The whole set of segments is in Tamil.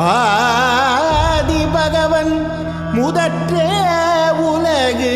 ஆதி பகவன் முதற்றே உலகு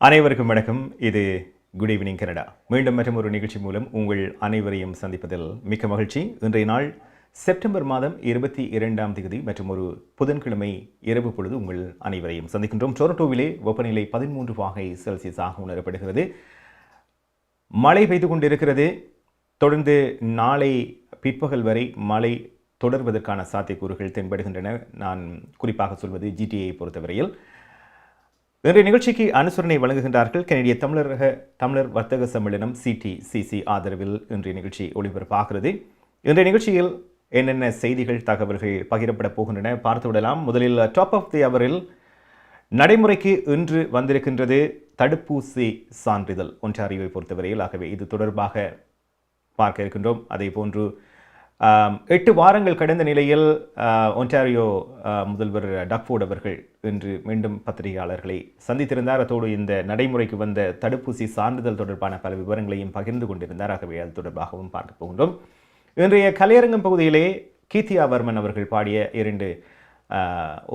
அனைவருக்கும் வணக்கம். இது குட் ஈவினிங் கனடா. மீண்டும் மற்றும் ஒரு நிகழ்ச்சி மூலம் உங்கள் அனைவரையும் சந்திப்பதில் மிக்க மகிழ்ச்சி. இன்றைய நாள் செப்டம்பர் மாதம் 22ஆம் தேதி மற்றும் ஒரு புதன்கிழமை இரவு பொழுது உங்கள் அனைவரையும் சந்திக்கின்றோம். டொரண்டோவிலே வெப்பநிலை 13 பாகை செல்சியஸாக உணரப்படுகிறது. மழை பெய்து கொண்டிருக்கிறது. தொடர்ந்து நாளை பிற்பகல் வரை மழை தொடர்வதற்கான சாத்தியக்கூறுகள் தென்படுகின்றன. நான் குறிப்பாக சொல்வது ஜிடிஏயை பொறுத்தவரையில். இன்றைய நிகழ்ச்சிக்கு அனுசரணை வழங்குகின்றார்கள் கனடிய தமிழர் வர்த்தக சம்மேளனம் CTCC ஆதரவில் இன்றைய நிகழ்ச்சி ஒளிபரப்பாகிறது. இன்றைய நிகழ்ச்சியில் என்னென்ன செய்திகள் தகவல்கள் பகிரப்பட போகின்றன பார்த்து விடலாம். முதலில் டாப் ஆஃப் தி அவரில் நடைமுறைக்கு இன்று வந்திருக்கின்றது தடுப்பூசி சான்றிதழ் ஒன்டாரியோவை பொறுத்தவரையில். ஆகவே இது தொடர்பாக பார்க்க இருக்கின்றோம். அதே போன்று 8 வாரங்கள் கடந்த நிலையில் ஒன்டாரியோ முதல்வர் டக்ஃபோர்ட் அவர்கள் இன்று மீண்டும் பத்திரிகையாளர்களை சந்தித்திருந்தார். அதோடு இந்த நடைமுறைக்கு வந்த தடுப்பூசி சான்றிதழ் தொடர்பான பல விவரங்களையும் பகிர்ந்து கொண்டிருந்தார். ஆகவே அது தொடர்பாகவும் பார்க்க போகின்றோம். இன்றைய கலையரங்கம் பகுதியிலே கீர்த்தியா வர்மன் அவர்கள் பாடிய 2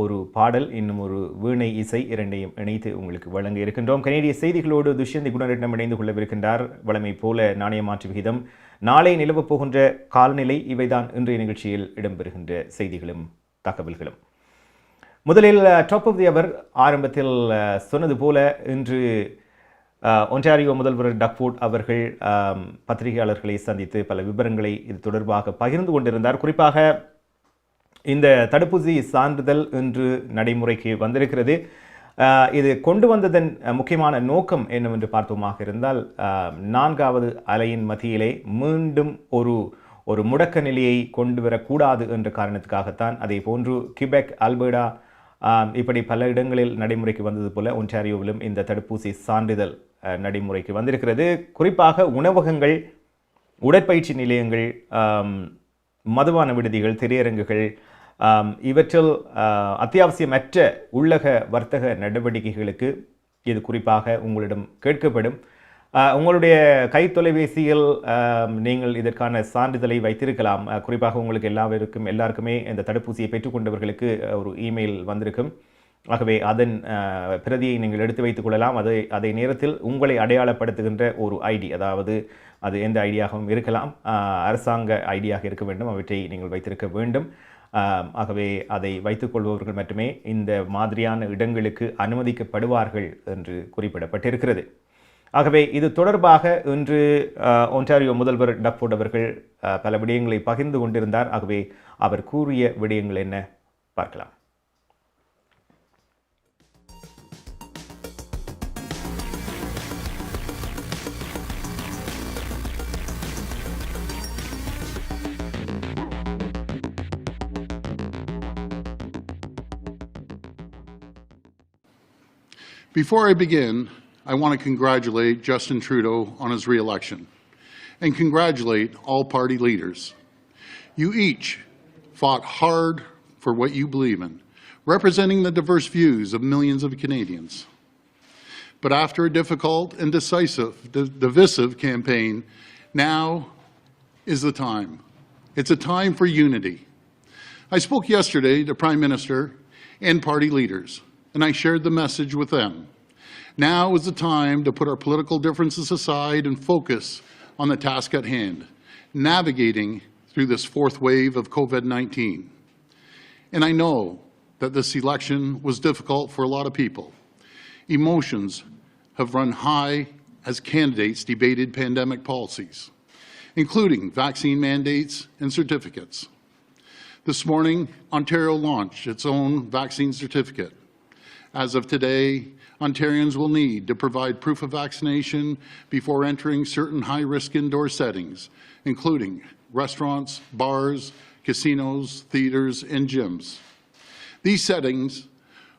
ஒரு பாடல், இன்னும் ஒரு வீணை இசை, இரண்டையும் இணைத்து உங்களுக்கு வழங்க இருக்கின்றோம். கனேடிய செய்திகளோடு துஷ்யந்தி குணரட்னம் இணைந்து கொள்ளவிருக்கின்றார். வழமை போல நாணய மாற்று விகிதம், நாளை நிலவப் போகின்ற காலநிலை, இவைதான் இன்றைய நிகழ்ச்சியில் இடம்பெறுகின்ற செய்திகளும் தகவல்களும். முதலில் டாப் ஆஃப் தி அவர் ஆரம்பத்தில் சொன்னது போல இன்று ஒன்டாரியோ முதல்வர் டக்ஃபோர்ட் அவர்கள் பத்திரிகையாளர்களை சந்தித்து பல விவரங்களை இது தொடர்பாக பகிர்ந்து கொண்டிருந்தார். குறிப்பாக இந்த தடுப்பூசி சான்றிதழ் இன்று நடைமுறைக்கு வந்திருக்கிறது. இது கொண்டு வந்ததன் முக்கியமான நோக்கம் என்னவென்று பார்த்தோமாக இருந்தால், 4வது அலையின் மத்தியிலே மீண்டும் ஒரு முடக்க நிலையை கொண்டு வரக்கூடாது என்ற காரணத்துக்காகத்தான். அதே போன்று கிபெக், அல்பர்டா இப்படி பல இடங்களில் நடைமுறைக்கு வந்தது போல ஒன்டாரியோவிலும் இந்த தடுப்பூசி சான்றிதழ் நடைமுறைக்கு வந்திருக்கிறது. குறிப்பாக உணவகங்கள், உடற்பயிற்சி நிலையங்கள், மதுபான விடுதிகள், திரையரங்குகள், இவற்றில் அத்தியாவசியமற்ற உள்ளக வர்த்தக நடவடிக்கைகளுக்கு இது குறிப்பாக உங்களிடம் கேட்கப்படும். உங்களுடைய கைத்தொலைபேசியில் நீங்கள் இதற்கான சான்றிதழை வைத்திருக்கலாம். குறிப்பாக உங்களுக்கு எல்லாருக்குமே இந்த தடுப்பூசியை பெற்றுக்கொண்டவர்களுக்கு ஒரு இமெயில் வந்திருக்கும். ஆகவே அதன் பிரதியை நீங்கள் எடுத்து வைத்துக் கொள்ளலாம். அதே நேரத்தில் உங்களை அடையாளப்படுத்துகின்ற ஒரு ஐடி, அதாவது அது எந்த ஐடியாகவும் இருக்கலாம், அரசாங்க ஐடியாக இருக்க வேண்டும், அவற்றை நீங்கள் வைத்திருக்க வேண்டும். ஆகவே அதை வைத்துக்கொள்பவர்கள் மட்டுமே இந்த மாதிரியான இடங்களுக்கு அனுமதிக்கப்படுவார்கள் என்று குறிப்பிடப்பட்டிருக்கிறது. ஆகவே இது தொடர்பாக இன்று ஒன்டாரியோ முதல்வர் டக்ஃபோர்ட் அவர்கள் பல விடயங்களை பகிர்ந்து கொண்டிருந்தார். ஆகவே அவர் கூறிய விடயங்கள் என்ன பார்க்கலாம். Before I begin, I want to congratulate Justin Trudeau on his re-election and congratulate all party leaders. You each fought hard for what you believe in, representing the diverse views of millions of Canadians. But after a difficult and divisive campaign, now is the time. It's a time for unity. I spoke yesterday to Prime Minister and party leaders, and I shared the message with them. Now is the time to put our political differences aside and focus on the task at hand, navigating through this fourth wave of COVID-19. And I know that this election was difficult for a lot of people. Emotions have run high as candidates debated pandemic policies, including vaccine mandates and certificates. This morning, Ontario launched its own vaccine certificate. As of today, Ontarians will need to provide proof of vaccination before entering certain high-risk indoor settings, including restaurants, bars, casinos, theaters, and gyms. These settings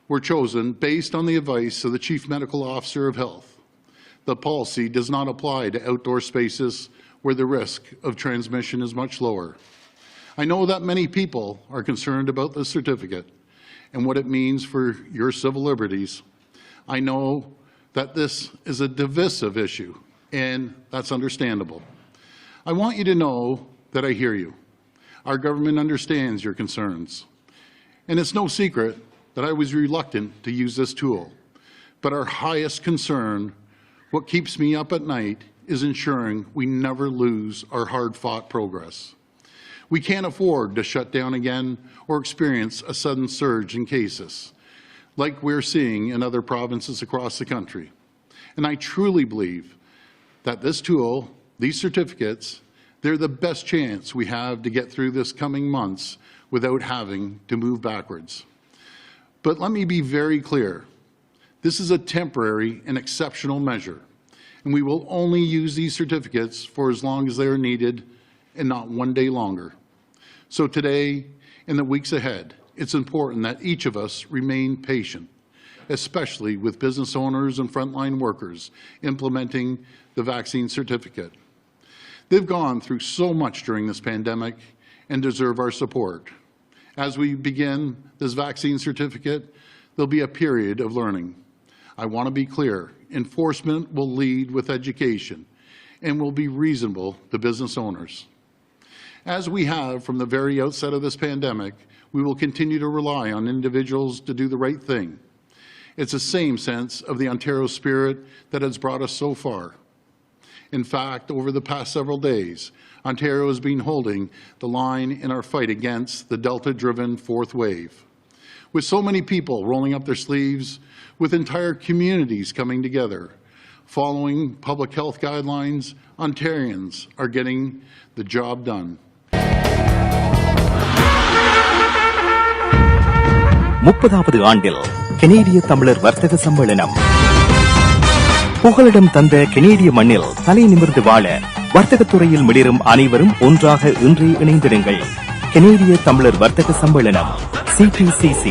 were chosen based on the advice of the Chief Medical Officer of Health. The policy does not apply to outdoor spaces where the risk of transmission is much lower. I know that many people are concerned about the certificate and what it means for your civil liberties. I know that this is a divisive issue, and that's understandable. I want you to know that I hear you. Our government understands your concerns. And it's no secret that I was reluctant to use this tool. But our highest concern, what keeps me up at night, is ensuring we never lose our hard-fought progress. We can't afford to shut down again or experience a sudden surge in cases, like we're seeing in other provinces across the country. And I truly believe that this tool, these certificates, they're the best chance we have to get through this coming months without having to move backwards. But let me be very clear. This is a temporary and exceptional measure, and we will only use these certificates for as long as they are needed and not one day longer. So today, in the weeks ahead, it's important that each of us remain patient, especially with business owners and frontline workers implementing the vaccine certificate. They've gone through so much during this pandemic and deserve our support. As we begin this vaccine certificate, there'll be a period of learning. I want to be clear, enforcement will lead with education and will be reasonable to business owners. As we have from the very outset of this pandemic, we will continue to rely on individuals to do the right thing. It's the same sense of the Ontario spirit that has brought us so far. In fact, over the past several days, Ontario has been holding the line in our fight against the Delta-driven fourth wave. With so many people rolling up their sleeves, with entire communities coming together, following public health guidelines, Ontarians are getting the job done. 30வது ஆண்டில் கனேடிய தமிழர் வர்த்தக சம்மேளனம் புகலிடம் தந்த கனேடிய மண்ணில் தலை நிமிர்ந்து வாழ வர்த்தகத்துறையில் மிளிரும் அனைவரும் ஒன்றாக இன்றே இணைந்திடுங்கள். கனேடிய தமிழர் வர்த்தக சம்மேளனம் CTCC.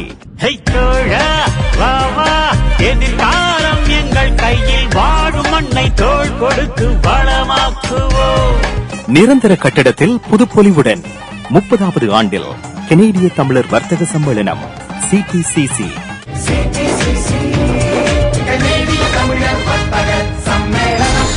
எதிர்காலம் எங்கள் கையில் வாழும் மண்ணை தோள் கொடுத்து வளமாக்குவோம். நிரந்தர கட்டடத்தில் புதுப்பொலிவுடன் 30வது ஆண்டில் கனேடிய தமிழர் வர்த்தக சம்மேளனம் CTCC. கனேடிய தமிழர் வர்த்தக சம்மேளனம்.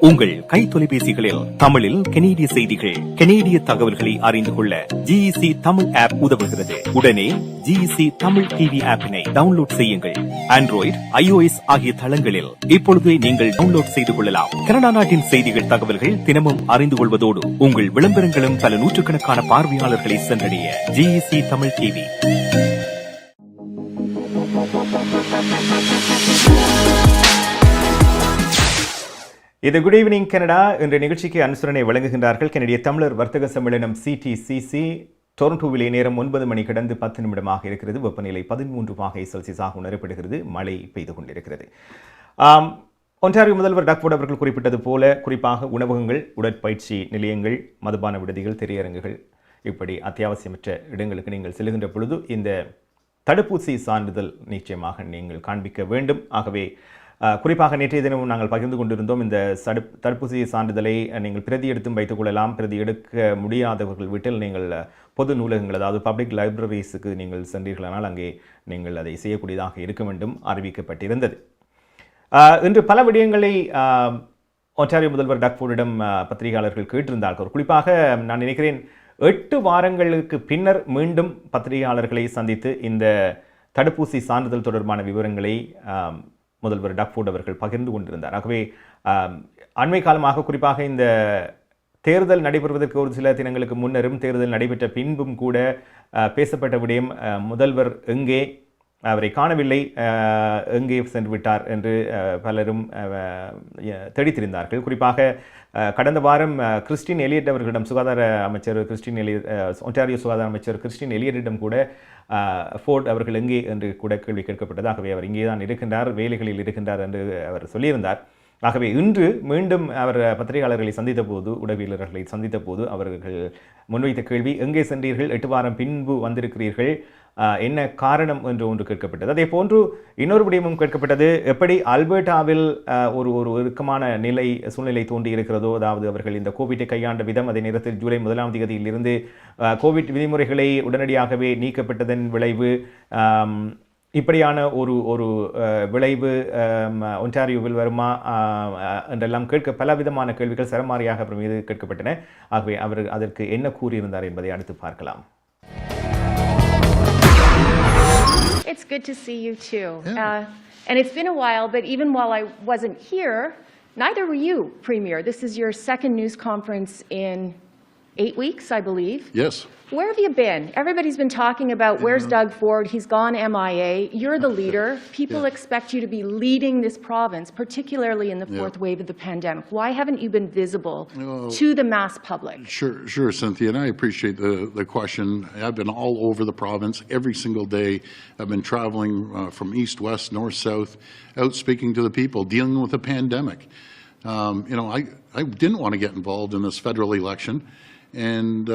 உங்கள் கை தொலைபேசிகளில் தமிழில் கனேடிய செய்திகள், கனேடிய தகவல்களை அறிந்து கொள்ள GEC தமிழ் ஆப் உதவுகிறது. உடனே GEC தமிழ் டிவி ஆப்பினை டவுன்லோட் செய்யுங்கள். ஆண்ட்ராய்டு, iOS ஆகிய தளங்களில் இப்பொழுதே நீங்கள் டவுன்லோட் செய்து கொள்ளலாம். கனடா நாட்டின் செய்திகள், தகவல்கள் தினமும் அறிந்து கொள்வதோடு உங்கள் விளம்பரங்களும் பல நூற்றுக்கணக்கான பார்வையாளர்களை சென்றடைய GEC தமிழ் டிவி. இது குட் ஈவினிங் கனடா என்ற நிகழ்ச்சிக்கு அனுசரணை வழங்குகின்றார்கள் கனடிய தமிழர் வர்த்தக சம்மேளனம் CTCC. டொரண்டோவிலே நேரம் 9 மணி கடந்து 10 நிமிடமாக இருக்கிறது. வெப்பநிலை 13°C உணரப்படுகிறது. மழை பெய்து கொண்டிருக்கிறது. ஒன்டாரியோ முதல்வர் டாக்ஃபோர்ட் அவர்கள் குறிப்பிட்டது போல, குறிப்பாக உணவகங்கள், உடற்பயிற்சி நிலையங்கள், மதுபான விடுதிகள், திரையரங்குகள், இப்படி அத்தியாவசியமற்ற இடங்களுக்கு நீங்கள் செல்கின்ற பொழுது இந்த தடுப்பூசி சான்றிதழ் நிச்சயமாக நீங்கள் காண்பிக்க வேண்டும். ஆகவே குறிப்பாக நேற்றைய தினமும் நாங்கள் பகிர்ந்து கொண்டிருந்தோம். இந்த தடுப்பூசி சான்றிதழை நீங்கள் பிரதி எடுத்தும் வைத்துக் கொள்ளலாம். பிரதி எடுக்க முடியாதவர்கள் வீட்டில் நீங்கள் பொது நூலகங்கள், அதாவது பப்ளிக் லைப்ரரிஸுக்கு நீங்கள் சென்றீர்களானால் அங்கே நீங்கள் அதை செய்யக்கூடியதாக இருக்க வேண்டும் அறிவிக்கப்பட்டிருந்தது. இன்று பல விடயங்களை ஒன்டாரியோ முதல்வர் டக்ஃபோர்டிடம் பத்திரிகையாளர்கள் கேட்டிருந்தார்கள். குறிப்பாக நான் நினைக்கிறேன் 8 வாரங்களுக்கு பின்னர் மீண்டும் பத்திரிகையாளர்களை சந்தித்து இந்த தடுப்பூசி சான்றிதழ் தொடர்பான விவரங்களை முதல்வர் டக்ஃபோர்ட் அவர்கள் பகிர்ந்து கொண்டிருந்தார். ஆகவே அண்மை காலமாக குறிப்பாக இந்த தேர்தல் நடைபெறுவதற்கு ஒரு சில தினங்களுக்கு முன்னரும் தேர்தல் நடைபெற்ற பின்பும் கூட பேசப்பட்ட விடயம் முதல்வர் எங்கே, அவரை காணவில்லை, எங்கே சென்று விட்டார் என்று பலரும் தேடித்திருந்தார்கள். குறிப்பாக கடந்த வாரம் கிறிஸ்டின் எலியட் அவர்களிடம் சுகாதார அமைச்சர் ஒன்டாரியோ சுகாதார அமைச்சர் கிறிஸ்டின் எலியட்டிடம் கூட ஃபோர்ட் அவர்கள் எங்கே என்று கூட கேள்வி கேட்கப்பட்டது. ஆகவே அவர் இங்கே தான் இருக்கின்றார், வேலைகளில் இருக்கின்றார் என்று அவர் சொல்லியிருந்தார். ஆகவே இன்று மீண்டும் அவர் பத்திரிகையாளர்களை சந்தித்த போது, உடவியலர்களை சந்தித்த போது அவர்கள் முன்வைத்த கேள்வி, எங்கே சென்றீர்கள், 8 வாரம் பின்பு வந்திருக்கிறீர்கள், என்ன காரணம் என்று ஒன்று கேட்கப்பட்டது. அதே போன்று இன்னொரு விடயமும் கேட்கப்பட்டது, எப்படி அல்பர்டாவில் ஒரு இறுக்கமான சூழ்நிலை தோன்றி இருக்கிறதோ, அதாவது அவர்கள் இந்த கோவிட்டை கையாண்ட விதம், அதே நேரத்தில் ஜூலை 1ஆம் தேதியிலிருந்து கோவிட் விதிமுறைகளை உடனடியாகவே நீக்கப்பட்டதன் விளைவு, இப்படியான ஒரு விளைவு ஒன்டாரியோவில் வருமா என்றெல்லாம் பலவிதமான கேள்விகள் சரமாரியாக அவர் மீது கேட்கப்பட்டன. ஆகவே அவர் அதற்கு என்ன கூறியிருந்தார் என்பதை அடுத்து பார்க்கலாம். It's good to see you too. And it's been a while, but even while I wasn't here, neither were you, Premier. This is your second news conference in 8 weeks, I believe. Yes. Where have you been? Everybody's been talking about where's Doug Ford? He's gone MIA. You're the leader. People expect you to be leading this province, particularly in the fourth wave of the pandemic. Why haven't you been visible to the mass public? Sure, Cynthia, and I appreciate the question. I've been all over the province every single day. I've been traveling from east, west, north, south, out speaking to the people, dealing with the pandemic. I didn't want to get involved in this federal election. And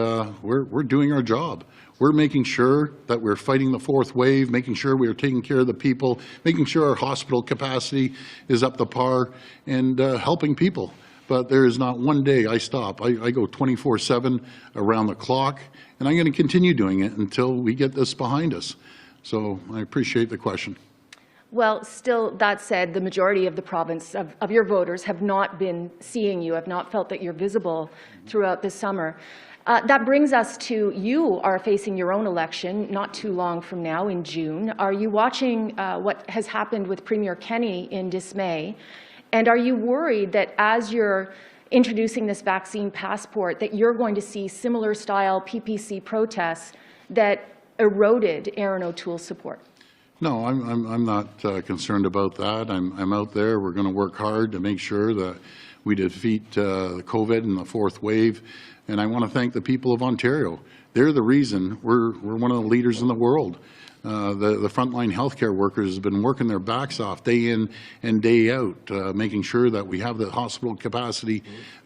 we're doing our job. We're making sure that we're fighting the fourth wave, making sure we're taking care of the people, making sure our hospital capacity is up to par, and helping people. But there is not one day I stop. I go 24/7 around the clock, and I'm going to continue doing it until we get this behind us. So I appreciate the question. Well, still, that said, the majority of the province, of your voters, have not been seeing you, have not felt that you're visible throughout this summer. That brings us to, you are facing your own election not too long from now in June. Are you watching what has happened with Premier Kenney in dismay? And are you worried that as you're introducing this vaccine passport, that you're going to see similar style PPC protests that eroded Aaron O'Toole's support? No, I'm not concerned about that. I'm out there. We're going to work hard to make sure that we defeat COVID and the fourth wave. And I want to thank the people of Ontario. They're the reason we're one of the leaders in the world. The frontline healthcare workers have been working their backs off day in and day out, making sure that we have the hospital capacity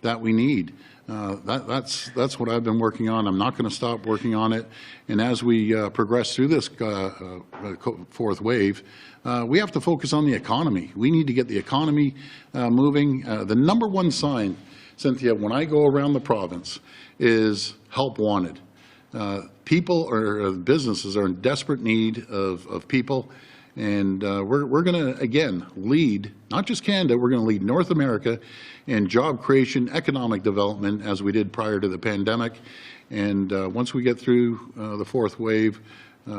that we need. That's what I've been working on. I'm not going to stop working on it. And as we progress through this fourth wave, we have to focus on the economy. We need to get the economy moving. The number one sign, Cynthia, when I go around the province is help wanted. People or businesses are in desperate need of people. And we're going to, again, lead, not just Canada, we're going to lead North America in job creation, economic development, as we did prior to the pandemic. And once we get through the fourth wave,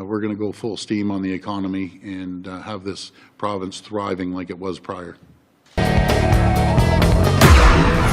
we're going to go full steam on the economy and have this province thriving like it was prior.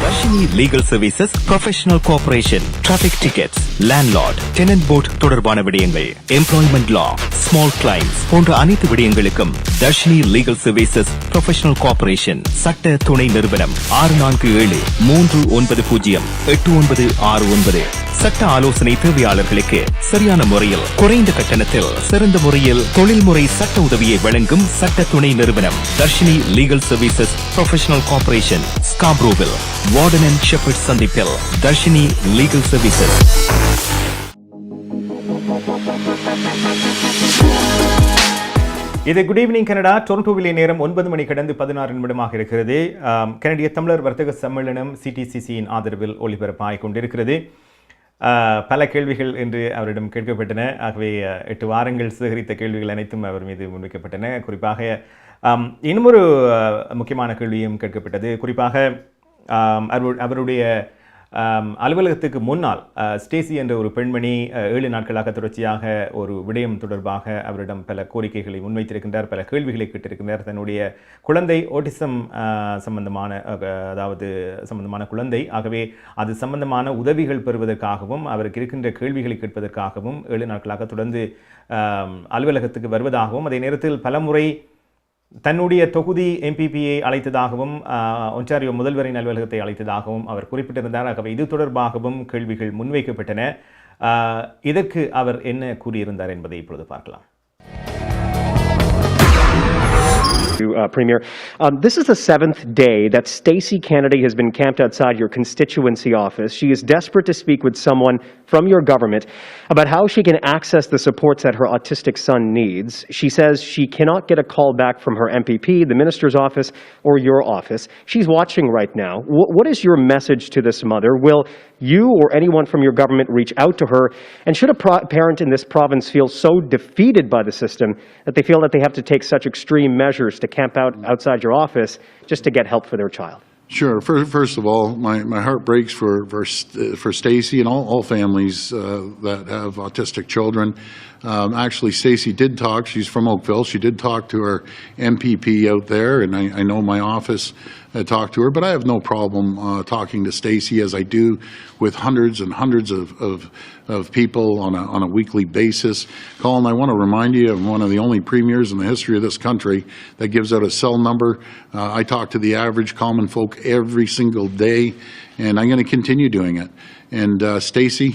Darshini Legal Services, Professional Cooperation, Traffic Tickets, Landlord, Tenant Board தொடர்பான விடயங்கள், Employment Law, Small Claims போன்ற அனைத்து விடயங்களுக்கும் Darshini Legal Services, Professional Cooperation, சட்ட துணை நிறுவனம் 647-390-8969. சட்ட ஆலோசனை தேவையாளர்களுக்கு சரியான முறையில் குறைந்த கட்டணத்தில் சிறந்த முறையில் தொழில்முறை சட்ட உதவியை வழங்கும் சட்ட துணை நிறுவனம் Darshini Legal Services, Professional Cooperation, Scarborough, Warden and Shepherd சந்திப்பில் Darshini Legal Services. இது குட் ஈவினிங் கனடா. டொரண்டோவிலே நேரம் 9 மணி கடந்து 16 நிமிடமாக இருக்கிறது. கனடிய தமிழர் வர்த்தக சம்மேளனம் CTCCயின் ஆதரவில் ஒளிபரப்பாகிக் கொண்டிருக்கிறது. பல கேள்விகள் என்று அவரிடம் கேட்கப்பட்டன. ஆகவே 8 வாரங்கள் சேகரித்த கேள்விகள் அனைத்தும் அவர் மீது முன்வைக்கப்பட்டன. குறிப்பாக இன்னொரு முக்கியமான கேள்வியும் கேட்கப்பட்டது. குறிப்பாக அவருடைய அலுவலகத்துக்கு முன்னால் ஸ்டேசி என்ற ஒரு பெண்மணி 7 நாட்களாக தொடர்ச்சியாக ஒரு விடயம் தொடர்பாக அவரிடம் பல கோரிக்கைகளை முன்வைத்திருக்கின்றார், பல கேள்விகளை கேட்டிருக்கின்றார். தன்னுடைய குழந்தை ஓட்டிசம் சம்பந்தமான குழந்தை. ஆகவே அது சம்பந்தமான உதவிகள் பெறுவதற்காகவும் அவருக்கு இருக்கின்ற கேள்விகளை கேட்பதற்காகவும் 7 நாட்களாக தொடர்ந்து அலுவலகத்துக்கு வருவதாகவும், அதே நேரத்தில் பலமுறை தன்னுடைய தொகுதி MPPயை அழைத்ததாகவும் ஒன்டாரியோ முதல்வரின் அலுவலகத்தை அழைத்ததாகவும் அவர் குறிப்பிட்டிருந்தார். ஆகவே இது தொடர்பாகவும் கேள்விகள் முன்வைக்கப்பட்டன. இதற்கு அவர் என்ன கூறியிருந்தார் என்பதை இப்பொழுது பார்க்கலாம். Premier. This is the 7th day that Stacey Kennedy has been camped outside your constituency office. She is desperate to speak with someone from your government about how she can access the supports that her autistic son needs. She says she cannot get a call back from her MPP, the minister's office, or your office. She's watching right now. What is your message to this mother? Will you or anyone from your government reach out to her? And should a parent in this province feel so defeated by the system that they feel that they have to take such extreme measures to camp out outside your office just to get help for their child? Sure. First of all, my heart breaks for Stacey and all families that have autistic children. Actually, Stacey did talk. She's from Oakville. She did talk to her MPP out there, and I know my office talked to her. But I have no problem talking to Stacey, as I do with hundreds and hundreds of people on a weekly basis. Colin, I want to remind you, I'm one of the only premiers in the history of this country that gives out a cell number. I talk to the average common folk every single day, and I'm going to continue doing it. And Stacey,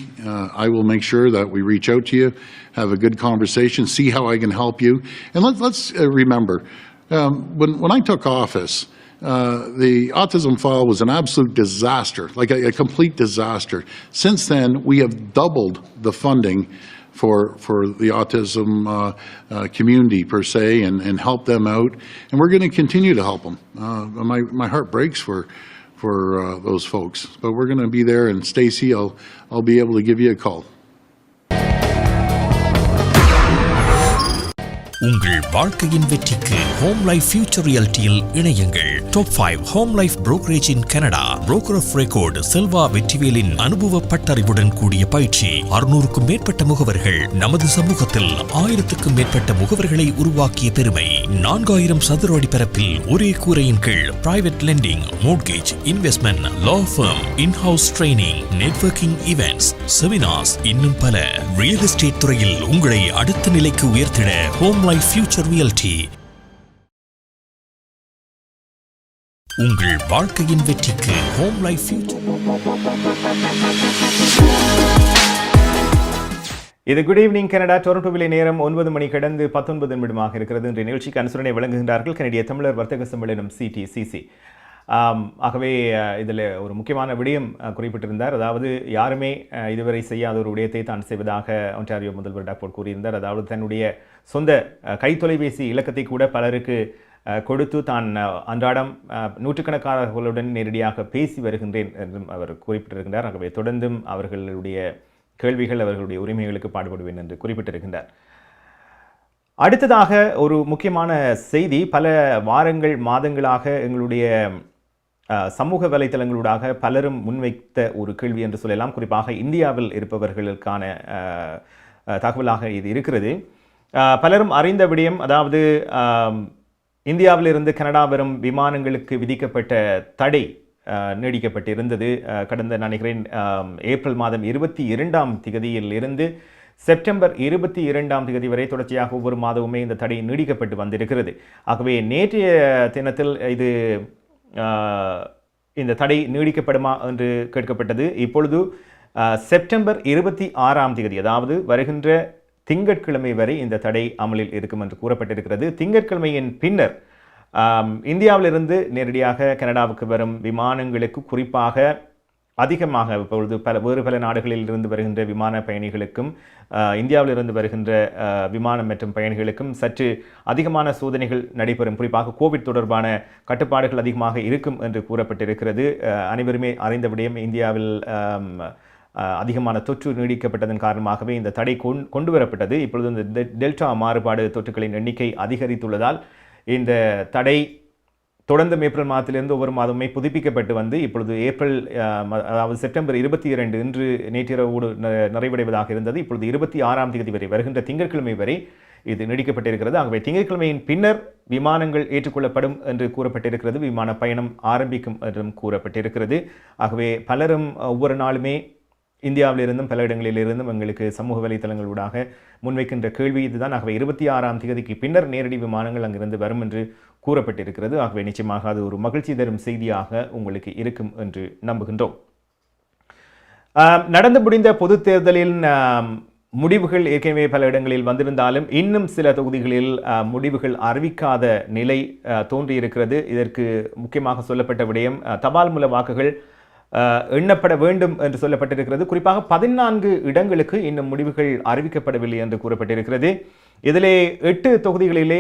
I will make sure that we reach out to you, have a good conversation, see how I can help you. And let's remember, when I took office, the autism file was an absolute disaster, like a complete disaster. Since then, we have doubled the funding for the autism community per se, and help them out. And we're going to continue to help them. My heart breaks for those folks, but we're going to be there. And Stacey, I'll be able to give you a call. உங்கள் வாழ்க்கையின் வெற்றிக்கு ஹோம் லைஃப் ஃபியூச்சர் ரியாலிட்டியில் இணையுங்கள். Top 5 Home Life brokerage in Canada. Broker of record Selva வெற்றிவேலின் அனுபவ பட்டறிவுடன் கூடிய பயிற்சி. 600க்கும் மேற்பட்ட முகவர்கள். நமது சமூகத்தில் 1000க்கும் மேற்பட்ட முகவர்களை உருவாக்கிய பெருமை. 4000 சதுர அடி பரப்பில் ஒரே கூரையின் கீழ் private lending, mortgage, investment, law firm, in house training, networking events, seminars, இன்னும் பல. ரியல் எஸ்டேட் துறையில் உங்களை அடுத்த நிலைக்கு உயர்த்திட ஹோம் லைஃப் ஃபியூச்சர் ரியாலிட்டி. உங்கள் வாழ்க்கையின் வெற்றிக்கு ஹோம் லைஃப் ஃபியூச்சர். இது குட் ஈவினிங் கனடா. டொரண்டோவிலே நேரம் 9 மணி கடந்து 19 நிமிடமாக இருக்கிறது. இன்றைய நிகழ்ச்சிக்கு அனுசரணை வழங்குகின்றார்கள் கனடிய தமிழர் வர்த்தக சம்மேளனம் CTCC. ஆகவே இதில் ஒரு முக்கியமான விடயம் குறிப்பிட்டிருந்தார். அதாவது யாருமே இதுவரை செய்யாத ஒரு விடயத்தை தான் செய்வதாக ஒன்டாரியோ முதல்வர் டாக்டர் கூறியிருந்தார். அதாவது தன்னுடைய சொந்த கைத்தொலைபேசி இலக்கத்தை கூட பலருக்கு கொடுத்து தான் அன்றாடம் நூற்றுக்கணக்கானவர்களுடன் நேரடியாக பேசி வருகின்றேன் என்றும் அவர் குறிப்பிட்டிருக்கின்றார். ஆகவே தொடர்ந்தும் அவர்களுடைய கேள்விகள், அவர்களுடைய உரிமைகளுக்கு பாடுபடுவேன் என்று குறிப்பிட்டிருக்கின்றார். அடுத்ததாக ஒரு முக்கியமான செய்தி. பல வாரங்கள், மாதங்களாக எங்களுடைய சமூக வலைத்தளங்களூடாக பலரும் முன்வைத்த ஒரு கேள்வி என்று சொல்லலாம். குறிப்பாக இந்தியாவில் இருப்பவர்களுக்கான தகவலாக இது இருக்கிறது. பலரும் அறிந்த விடயம், அதாவது இந்தியாவிலிருந்து கனடா வரும் விமானங்களுக்கு விதிக்கப்பட்ட தடை நீடிக்கப்பட்டிருந்தது. கடந்த நினைக்கிறேன் ஏப்ரல் மாதம் 22ஆம் தேதியில் இருந்து செப்டம்பர் 22ஆம் தேதி வரை தொடர்ச்சியாக ஒவ்வொரு மாதமுமே இந்த தடை நீடிக்கப்பட்டு வந்திருக்கிறது. ஆகவே நேற்றைய தினத்தில் இந்த தடை நீடிக்கப்படுமா என்று கேட்கப்பட்டது. இப்பொழுது செப்டம்பர் 26ஆம் தேதி, அதாவது வருகின்ற திங்கட்கிழமை வரை இந்த தடை அமலில் இருக்கும் என்று கூறப்பட்டிருக்கிறது. திங்கட்கிழமையின் பின்னர் இந்தியாவிலிருந்து நேரடியாக கனடாவுக்கு வரும் விமானங்களுக்கு, குறிப்பாக அதிகமாக இப்பொழுது வேறு பல நாடுகளில் இருந்து வருகின்ற விமான பயணிகளுக்கும் இந்தியாவில் இருந்து வருகின்ற விமானம் மற்றும் பயணிகளுக்கும் சற்று அதிகமான சோதனைகள் நடைபெறும். குறிப்பாக கோவிட் தொடர்பான கட்டுப்பாடுகள் அதிகமாக இருக்கும் என்று கூறப்பட்டிருக்கிறது. அனைவருமே அறிந்த விடயம், இந்தியாவில் அதிகமான தொற்று நீடிக்கப்பட்டதன் காரணமாகவே இந்த தடை கொண்டு வரப்பட்டது. இப்பொழுது இந்த டெல்டா மாறுபாடு தொற்றுகளின் எண்ணிக்கை அதிகரித்துள்ளதால் இந்த தடை தொடர்ந்து ஏப்ரல் மாதத்திலிருந்து ஒவ்வொரு மாதமே புதுப்பிக்கப்பட்டு வந்து இப்பொழுது அதாவது செப்டம்பர் 22 இன்று நேற்றிரவோடு நிறைவடைவதாக இருந்தது. இப்பொழுது 26ஆம் தேதி வரை, வருகின்ற திங்கட்கிழமை வரை இது நீடிக்கப்பட்டிருக்கிறது. ஆகவே திங்கட்கிழமையின் பின்னர் விமானங்கள் ஏற்றுக்கொள்ளப்படும் என்று கூறப்பட்டிருக்கிறது. விமான பயணம் ஆரம்பிக்கும் என்றும் கூறப்பட்டிருக்கிறது. ஆகவே பலரும் ஒவ்வொரு நாளுமே இந்தியாவிலிருந்தும் பல இடங்களிலிருந்தும் எங்களுக்கு சமூக வலைத்தளங்களூடாக முன்வைக்கின்ற கேள்வி இதுதான். ஆகவே 26ஆம் தேதிக்கு பின்னர் நேரடி விமானங்கள் அங்கிருந்து வரும் என்று கூறப்பட்டிருக்கிறது. ஆகவே நிச்சயமாக அது ஒரு மகிழ்ச்சி தரும் செய்தியாக உங்களுக்கு இருக்கும் என்று நம்புகின்றோம். நடந்து முடிந்த பொது தேர்தலின் முடிவுகள் ஏற்கனவே பல இடங்களில் வந்திருந்தாலும் இன்னும் சில தொகுதிகளில் முடிவுகள் அறிவிக்காத நிலை தோன்றியிருக்கிறது. இதற்கு முக்கியமாக சொல்லப்பட்ட விடயம் தபால் மூல வாக்குகள் எண்ணப்பட வேண்டும் என்று சொல்லப்பட்டிருக்கிறது. குறிப்பாக 14 இடங்களுக்கு இன்னும் முடிவுகள் அறிவிக்கப்படவில்லை என்று கூறப்பட்டிருக்கிறது. இதிலே 8 தொகுதிகளிலே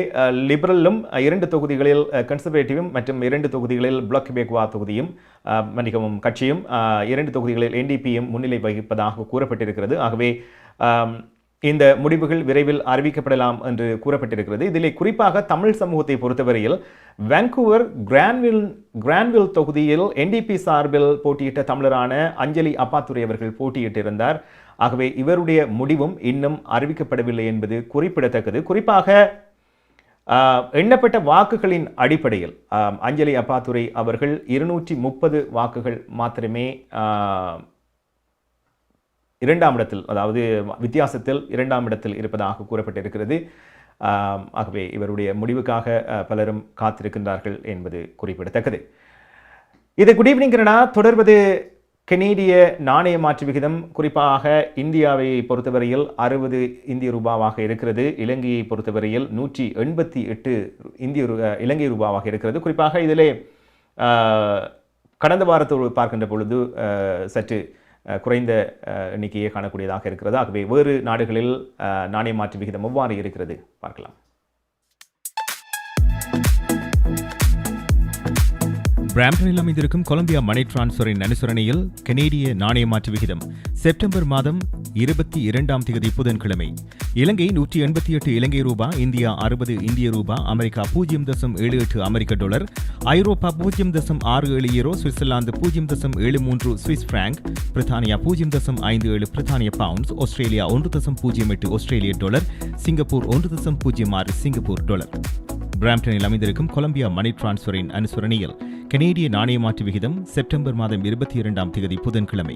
லிபரலும், 2 தொகுதிகளில் கன்சர்வேட்டிவும் மற்றும் 2 தொகுதிகளில் பிளாக் பேக்வா தொகுதியும் கட்சியும் 2 தொகுதிகளில் NDPயும் முன்னிலை வகிப்பதாக கூறப்பட்டிருக்கிறது. ஆகவே இந்த முடிவுகள் விரைவில் அறிவிக்கப்படலாம் என்று கூறப்பட்டிருக்கிறது. இதிலே குறிப்பாக தமிழ் சமூகத்தை பொறுத்தவரையில் வான்கூவர் கிரான்வில் தொகுதியில் NDP சார்பில் போட்டியிட்ட தமிழரான அஞ்சலி அப்பாத்துரை அவர்கள் போட்டியிட்டிருந்தார். ஆகவே இவருடைய முடிவும் இன்னும் அறிவிக்கப்படவில்லை என்பது குறிப்பிடத்தக்கது. குறிப்பாக எண்ணப்பட்ட வாக்குகளின் அடிப்படையில் அஞ்சலி அப்பாத்துரை அவர்கள் 230 வாக்குகள் மாத்திரமே இரண்டாம் இடத்தில், அதாவது வித்தியாசத்தில் 2ஆம் இடத்தில் இருப்பதாக கூறப்பட்டிருக்கிறது. ஆகவே இவருடைய முடிவுக்காக பலரும் காத்திருக்கின்றார்கள் என்பது குறிப்பிடத்தக்கது. இது குட் ஈவினிங் கனடா. தொடர்வது கனேடிய நாணய மாற்று விகிதம். குறிப்பாக இந்தியாவை பொறுத்தவரையில் 60 இந்திய ரூபாவாக இருக்கிறது. இலங்கையை பொறுத்தவரையில் 188 இலங்கை ரூபாவாக இருக்கிறது. குறிப்பாக இதிலே கடந்த வாரத்தோடு பார்க்கின்ற பொழுது சற்று குறைந்த எண்ணிக்கையை காணக்கூடியதாக இருக்கிறது. ஆகவே வேறு நாடுகளில் நாணய மாற்று விகிதம் எவ்வாறு இருக்கிறது பார்க்கலாம். பிராம்டனில் அமைந்திருக்கும் கொலம்பியா மணி டிரான்ஸ்ஃபரின் அனுசரணையில் கனேடிய நாணய மாற்று விகிதம் செப்டம்பர் மாதம் 22ஆம் தேதி புதன்கிழமை இலங்கை 188 இலங்கை ரூபா, இந்தியா 60 இந்திய ரூபா, அமெரிக்கா 0.78 அமெரிக்க டாலர், ஐரோப்பா 0.67 யூரோ, சுவிட்சர்லாந்து 0.73 சுவிஸ் பிராங்க், பிரித்தானியா 0.57 பிரித்தானிய பவுண்ட்ஸ், ஆஸ்திரேலியா 1.08 ஆஸ்திரேலிய டாலர், சிங்கப்பூர் 1.06 சிங்கப்பூர் டாலர். பிராம்டனில் அமைந்திருக்கும் கொலம்பியா மணி டிரான்ஸ்ஃபரின் அனுசரணையில் கனேடிய நாணய மாற்று விகிதம் செப்டம்பர் மாதம் 22ஆம் தேதி புதன்கிழமை.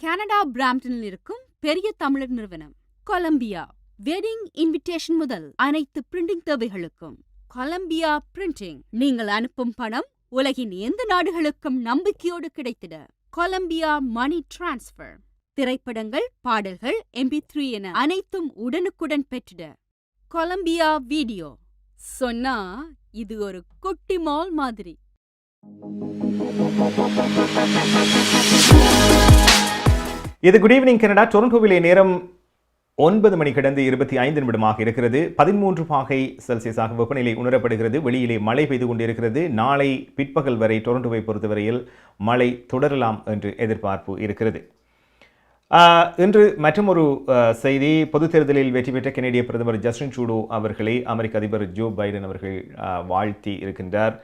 கனடா பிராம்டனில் இருக்கும் பெரிய தமிழர் நிறுவனம் கொலம்பியா. வெட்டிங் இன்விடேஷன் முதல் அனைத்து பிரிண்டிங் தேவைகளுக்கும் கொலம்பியா பிரிண்டிங். நீங்கள் அனுப்பும் பணம் உலகின் எந்த நாடுகளுக்கும் நம்பிக்கையோடு கிடைத்திட கொலம்பியா மணி டிரான்ஸ்ஃபர். திரைப்படங்கள், பாடல்கள், MP3 என அனைத்தும் உடனுக்குடன் பெற்றிட கொலம்பியா வீடியோ. சொன்னா இது ஒரு குட்டி மால் மாதிரி. இது குட் ஈவினிங் கனடா. டொரண்டோவிலே நேரம் 9 மணி கடந்து 25 நிமிடமாக இருக்கிறது. 13 பாகை செல்சியஸாக வெப்பநிலை உணரப்படுகிறது. வெளியிலே மழை பெய்து கொண்டிருக்கிறது. நாளை பிற்பகல் வரை டொரண்டோவை பொறுத்தவரையில் மழை தொடரலாம் என்று எதிர்பார்ப்பு இருக்கிறது. இன்று மற்றொரு செய்தி. பொது தேர்தலில் வெற்றி பெற்ற கனேடிய பிரதமர் ஜஸ்டின் ட்ரூடோ அவர்களை அமெரிக்க அதிபர் ஜோ பைடன் அவர்கள் வாழ்த்தி இருக்கின்றார்.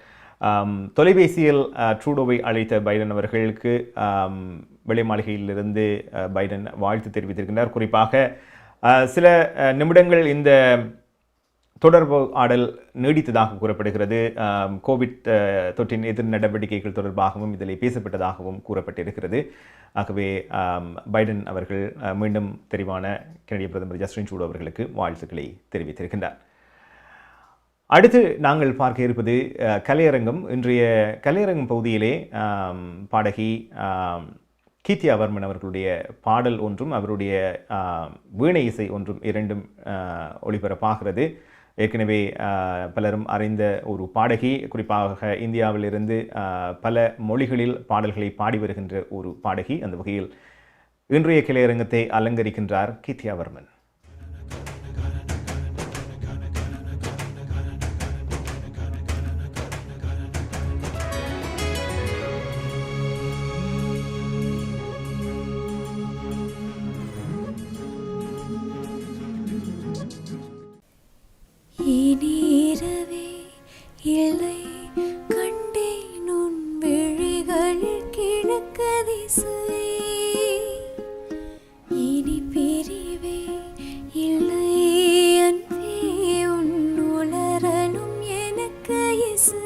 தொலைபேசியில் ட்ரூடோவை அழைத்த பைடன் அவர்களுக்கு வெள்ளை மாளிகையிலிருந்து பைடன் வாழ்த்து தெரிவித்திருக்கின்றார். குறிப்பாக சில நிமிடங்கள் இந்த தொடர்பு ஆடல் நீடித்ததாக கூறப்படுகிறது. கோவிட் தொற்றின் எதிர் நடவடிக்கைகள் தொடர்பாகவும் இதில் பேசப்பட்டதாகவும் கூறப்பட்டிருக்கிறது. ஆகவே பைடன் அவர்கள் மீண்டும் தெரிவான கனடிய பிரதமர் ஜஸ்டின் ட்ரூடோ அவர்களுக்கு வாழ்த்துக்களை தெரிவித்திருக்கின்றார். அடுத்து நாங்கள் பார்க்க இருப்பது கலையரங்கம். இன்றைய கலையரங்கம் பகுதியிலே பாடகி கீர்த்தி வர்மன் அவர்களுடைய பாடல் ஒன்றும் அவருடைய வீணை இசை ஒன்றும் இரண்டும் ஒளிபரப்பாகிறது. ஏற்கனவே பலரும் அறிந்த ஒரு பாடகி, குறிப்பாக இந்தியாவிலிருந்து பல மொழிகளில் பாடல்களை பாடி வருகின்ற ஒரு பாடகி. அந்த வகையில் இன்றைய கிளையரங்கத்தை அலங்கரிக்கின்றார் கீர்த்தியாவர்மன். இனிரவே இல்லை கண்டேன் உன் விழிகளில் கிழக்கு திசை, இனி பிரிவே இல்லை அன்பே உன் உளறலும் எனக்கு இசை,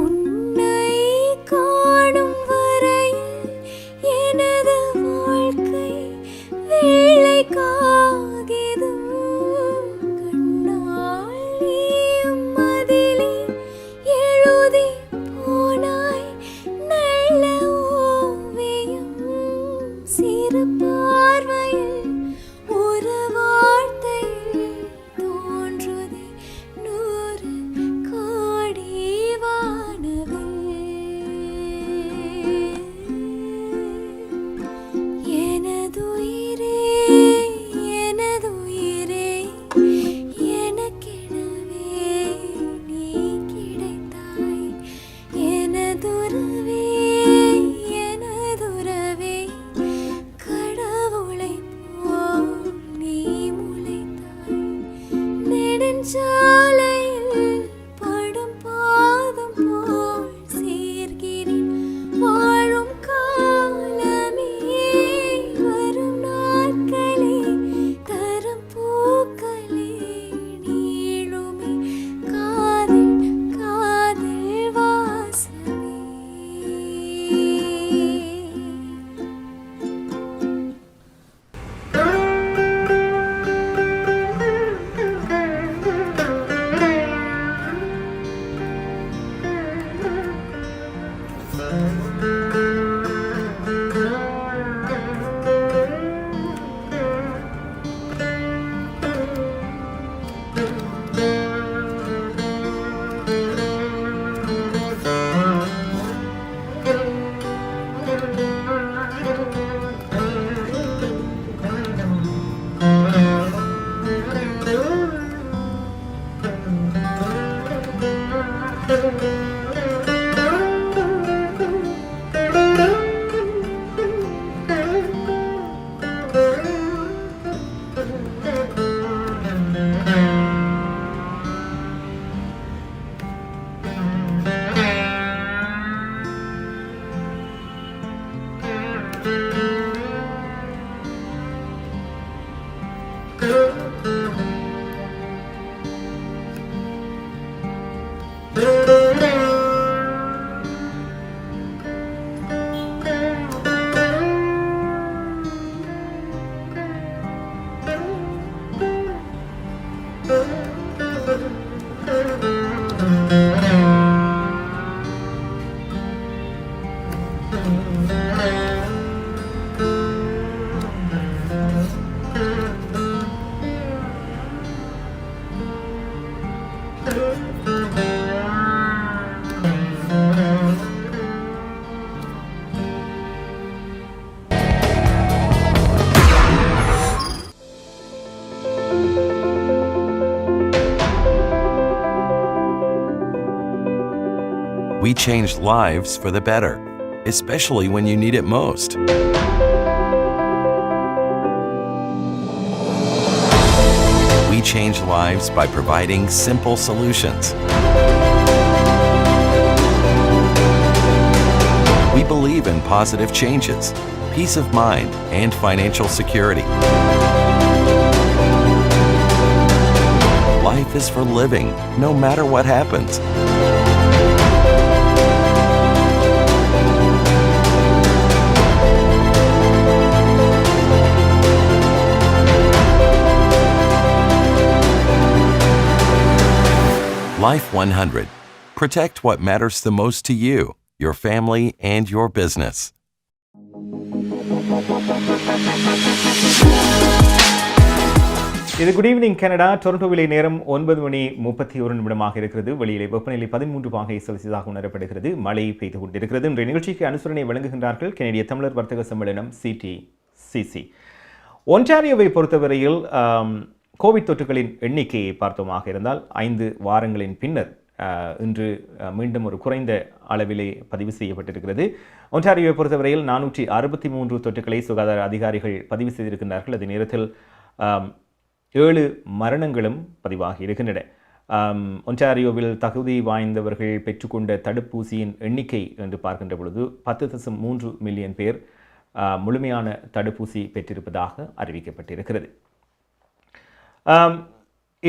உன்னை காணும் வரையில் எனது வாழ்க்கை வெள்ளை காகிதம், We change lives for the better, especially when you need it most. We change lives by providing simple solutions. We believe in positive changes, peace of mind, and financial security. Life is for living, no matter what happens. Life 100. Protect what matters the most to you, your family, and your business. இது குட் ஈவினிங் கனடா. டொரண்டோவிலே நேரம் 9:31 இருக்கிறது. வெளியிலே வெப்பநிலை 13 பாகை செல்சியஸாக உணரப்படுகிறது. மழை பெய்து கொண்டிருக்கிறது. இன்றைய நிகழ்ச்சிக்கு அனுசரணை வழங்குகின்றார்கள் கனேடிய தமிழர் வர்த்தக சம்மேளனம் CTCC. ஒன்டாரியோவை பொறுத்தவரையில் கோவிட் தொற்றுகளின் எண்ணிக்கையை பார்த்தோமாக இருந்தால் 5 வாரங்களின் பின்னர் இன்று மீண்டும் ஒரு குறைந்த அளவிலே பதிவு செய்யப்பட்டிருக்கிறது. ஒன்டாரியோவை பொறுத்தவரையில் 463 தொற்றுகளை சுகாதார அதிகாரிகள் பதிவு செய்திருக்கின்றார்கள். அதே நேரத்தில் 7 மரணங்களும் பதிவாகி இருக்கின்றன. ஒன்டாரியோவில் தகுதி வாய்ந்தவர்கள் பெற்றுக்கொண்ட தடுப்பூசியின் எண்ணிக்கை என்று பார்க்கின்ற பொழுது 10.3 மில்லியன் பேர் முழுமையான தடுப்பூசி பெற்றிருப்பதாக அறிவிக்கப்பட்டிருக்கிறது.